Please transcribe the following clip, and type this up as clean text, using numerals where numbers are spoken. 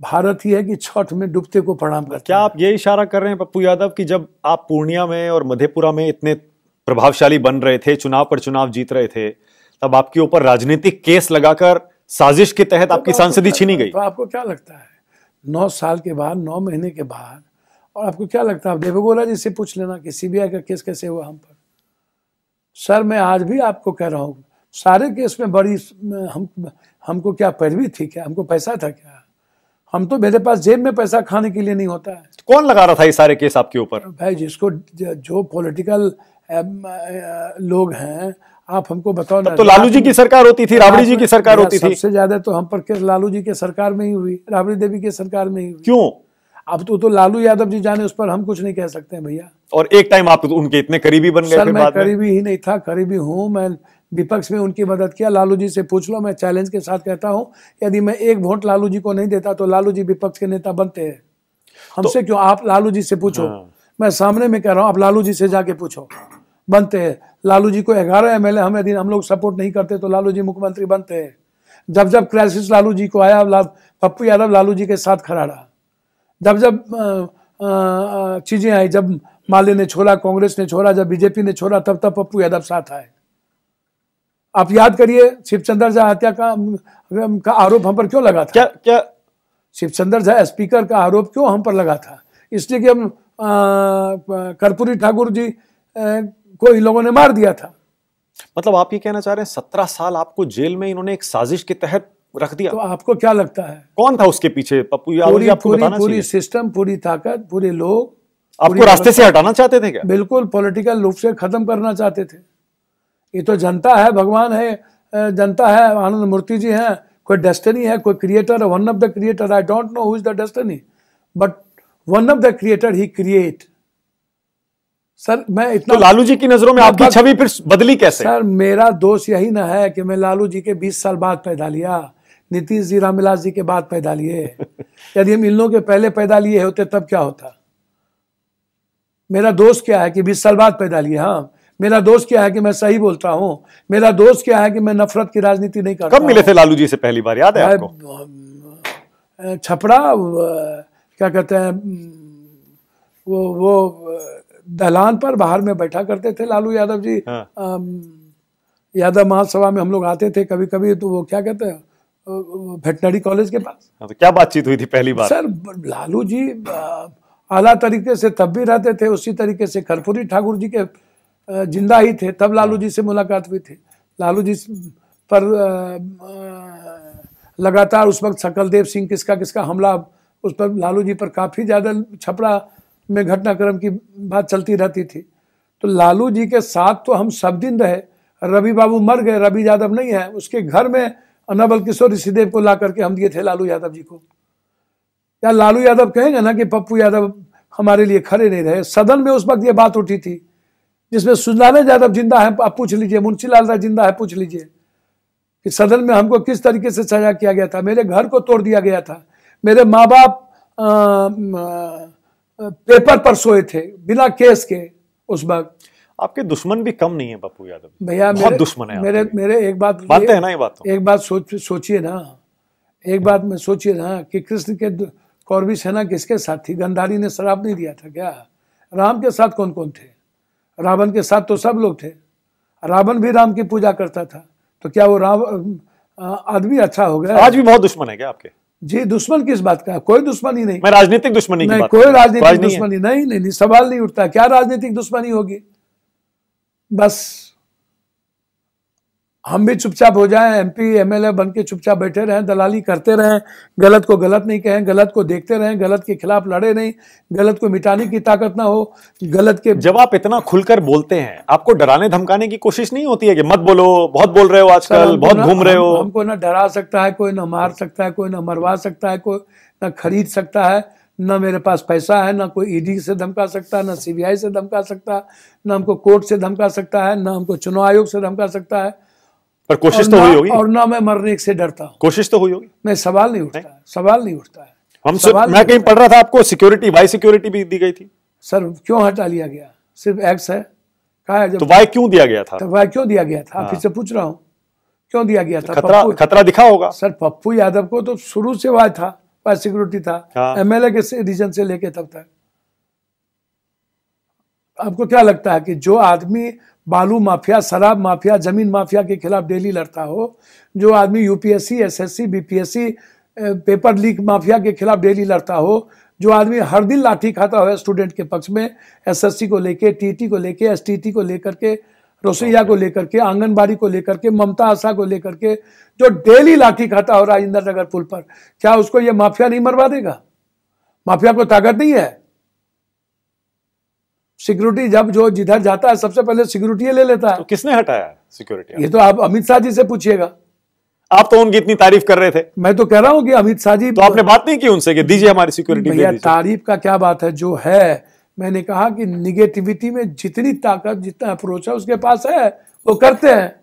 भारत ही है कि छठ में डूबते को प्रणाम करता है। क्या आप ये इशारा कर रहे हैं पप्पू यादव कि जब आप पूर्णिया में और मधेपुरा में इतने प्रभावशाली बन रहे थे, चुनाव पर चुनाव जीत रहे थे, तब आपके ऊपर राजनीतिक केस लगाकर साजिश के तहत आपकी सांसदी छीनी गई? तो आपको क्या लगता है 9 साल के बाद, 9 महीने के बाद, और आपको क्या लगता है? आप देवेगौड़ा जी से पूछ लेना कि सीबीआई का केस कैसे हुआ हम पर। सर मैं आज भी आपको कह रहा हूँ, सारे केस में बड़ी हमको क्या पैरवी थी क्या? हमको पैसा था क्या? हम तो, मेरे पास जेब में पैसा खाने के लिए नहीं होता है। कौन लगा रहा था ये सारे केस आपके ऊपर? भाई जिसको जो पॉलिटिकल लोग हैं, आप हमको बताओ ना। तो लालू जी की सरकार होती थी, राबड़ी जी की सरकार होती थी। सबसे ज्यादा तो हम पर केस लालू जी के सरकार में ही हुई, राबड़ी देवी के सरकार में ही हुई। क्यों? अब तो लालू यादव जी जाने, उस पर हम कुछ नहीं कह सकते हैं भैया। और एक टाइम आप उनके इतने करीबी बन गए। सर मैं करीबी ही नहीं था, करीबी हूँ। मैं विपक्ष में उनकी मदद किया। लालू जी से पूछ लो, मैं चैलेंज के साथ कहता हूँ, यदि मैं एक वोट लालू जी को नहीं देता तो लालू जी विपक्ष के नेता बनते हैं। हमसे क्यों? आप लालू जी से पूछो। मैं सामने में कह रहा हूँ, आप लालू जी से जाके पूछो, बनते हैं। लालू जी को 11 MLA हम लोग सपोर्ट नहीं करते तो लालू जी मुख्यमंत्री बनते हैं। जब जब क्राइसिस लालू जी को आया, पप्पू यादव लालू जी के साथ खड़ा रहा। जब जब चीजें आई, जब माले ने छोड़ा, कांग्रेस ने छोड़ा, जब बीजेपी ने छोड़ा, तब तब पप्पू यादव साथ आए। आप याद करिए, शिवचंद्र झा हत्या का आरोप हम पर क्यों लगा था? क्या शिवचंद्र झा स्पीकर का आरोप क्यों हम पर लगा था? इसलिए कि हम कर्पूरी ठाकुर जी को इन लोगों ने मार दिया था। मतलब आप ये कहना चाह रहे हैं 17 साल आपको जेल में इन्होंने एक साजिश के तहत रख दिया? तो आपको क्या लगता है कौन था उसके पीछे? पप्पू यादव आपको बताना चाहिए। पूरी सिस्टम, पूरी ताकत, पूरे लोग आपको रास्ते से हटाना चाहते थे क्या? बिल्कुल, पॉलिटिकल रूप से खत्म करना चाहते थे। ये तो जनता है, भगवान है, जनता है, आनंद मूर्ति जी हैं, कोई डेस्टिनी है, कोई क्रिएटर है, one of the creator. I don't know who is the destiny, but one of the creator he create. Sir मैं इतना, तो लालू जी की नजरों में आपकी छवि फिर बदली कैसे? सर मेरा दोष यही ना है कि मैं लालू जी के 20 साल बाद पैदा लिया, नीतीश जी, रामविलास जी के बाद पैदा लिए। यदि हम इन लोगों के पहले पैदा लिए होते तब क्या होता? मेरा दोष क्या है कि 20 साल बाद पैदा लिए? हाँ, मेरा दोस्त क्या है कि मैं सही बोलता हूँ। मेरा दोस्त क्या है कि मैं नफरत की राजनीति नहीं करता। कब मिले थे लालू जी से पहली बार, याद है आपको? छपरा, क्या कहते हैं, वो दलान पर बाहर में बैठा करते थे लालू यादव जी। हाँ। यादव महासभा में हम लोग आते थे कभी कभी, तो वो क्या कहते हैं, वेटनरी कॉलेज के पास। हाँ, तो क्या बातचीत हुई थी पहली बार? सर लालू जी आला तरीके से तब भी रहते थे, उसी तरीके से कर्पूरी ठाकुर जी के जिंदा ही थे तब लालू जी से मुलाकात हुई थी। लालू जी पर लगातार उस वक्त सकलदेव सिंह किसका हमला, उस पर लालू जी पर काफ़ी ज़्यादा छपरा में घटनाक्रम की बात चलती रहती थी। तो लालू जी के साथ तो हम सब दिन रहे। रवि बाबू मर गए, रवि यादव नहीं है, उसके घर में नवल किशोर ऋषिदेव को ला करके हम दिए थे लालू यादव जी को। या लालू यादव कहेंगे ना कि पप्पू यादव हमारे लिए खड़े नहीं रहे? सदन में उस वक्त ये बात उठी थी जिसमें सुजलाल यादव जिंदा है, आप पूछ लीजिए, मुंशी लाल राय जिंदा है, पूछ लीजिए कि सदन में हमको किस तरीके से सजा किया गया था। मेरे घर को तोड़ दिया गया था, मेरे माँ बाप पेपर पर सोए थे बिना केस के उस वक्त। आपके दुश्मन भी कम नहीं है पप्पू यादव भैया, बहुत दुश्मन है मेरे एक बात मानते हैं ना ये बात? एक बात सोचिए ना, एक बात में सोचिए ना कि कृष्ण के कौरवी सेना किसके साथ थी? गंधारी ने शराब नहीं दिया था क्या? राम के साथ कौन कौन थे? रावण के साथ तो सब लोग थे। रावण भी राम की पूजा करता था, तो क्या वो राम आदमी अच्छा हो गया? आज भी बहुत दुश्मन है क्या आपके? जी, दुश्मन किस बात का? कोई दुश्मनी नहीं। मैं राजनीतिक दुश्मनी की बात, कोई राजनीतिक दुश्मनी नहीं, सवाल नहीं उठता। क्या राजनीतिक दुश्मनी होगी? बस हम भी चुपचाप हो जाएं, MP MLA बन के चुपचाप बैठे रहें, दलाली करते रहें, गलत को गलत नहीं कहें, गलत को देखते रहें, गलत के खिलाफ लड़े नहीं, गलत को मिटाने की ताकत ना हो, गलत के। जब आप इतना खुलकर बोलते हैं, आपको डराने धमकाने की कोशिश नहीं होती है कि मत बोलो, बहुत बोल रहे हो आजकल, बहुत घूम रहे हो? हमको ना डरा सकता है कोई, ना मार सकता है कोई, ना मरवा सकता है कोई, ना खरीद सकता है, ना मेरे पास पैसा है, ना कोई ED से धमका सकता है, ना CBI से धमका सकता है, ना हमको कोर्ट से धमका सकता है, ना हमको चुनाव आयोग से धमका सकता है। पर कोशिश तो हुई होगी। और ना मैं मरने से डरता हूँ। कोशिश तो हुई होगी। नहीं, सवाल नहीं उठता है, सवाल नहीं उठता है। मैं कहीं पढ़ रहा था आपको सिक्योरिटी, वाई सिक्योरिटी भी दी गई थी। सर क्यों हटा लिया गया? सिर्फ एक्स है, कहा है जब तो वाई क्यों दिया गया था? तो वाई क्यों दिया गया था? आप फिर से पूछ रहा हूँ, क्यों दिया गया था? खतरा दिखा होगा। सर पप्पू यादव को तो शुरू से वाई था, पास सिक्योरिटी था, हाँ। एमएलए के रीजन से लेके तब तक। आपको क्या लगता है कि जो आदमी बालू माफिया, शराब माफिया, जमीन माफिया के खिलाफ डेली लड़ता हो, जो आदमी UPSC, SSC, BPSC, paper leak mafia के खिलाफ डेली लड़ता हो, जो आदमी हर दिन लाठी खाता हो स्टूडेंट के पक्ष में, एसएससी को लेके, टीटी को लेके, एसटीटी को लेकर के, रोसैया को लेकर के, आंगनबाड़ी को लेकर के, ममता आशा को लेकर के, जो डेली लाठी खाता हो राजेंद्र नगर पुल पर, क्या उसको ये माफिया नहीं मरवा देगा? माफिया को ताकत नहीं है? सिक्योरिटी जब जो जिधर जाता है सबसे पहले सिक्योरिटी ले लेता है। तो किसने हटाया सिक्योरिटी? ये तो आप अमित शाह जी से पूछिएगा। आप तो उनकी इतनी तारीफ कर रहे थे। मैं तो कह रहा हूं कि अमित शाह जी, तो आपने बात नहीं की उनसे कि दीजिए हमारी सिक्योरिटी? भैया तारीफ का क्या बात है, जो है मैंने कहा कि निगेटिविटी में जितनी ताकत, जितना अप्रोच है उसके पास है, वो करते हैं।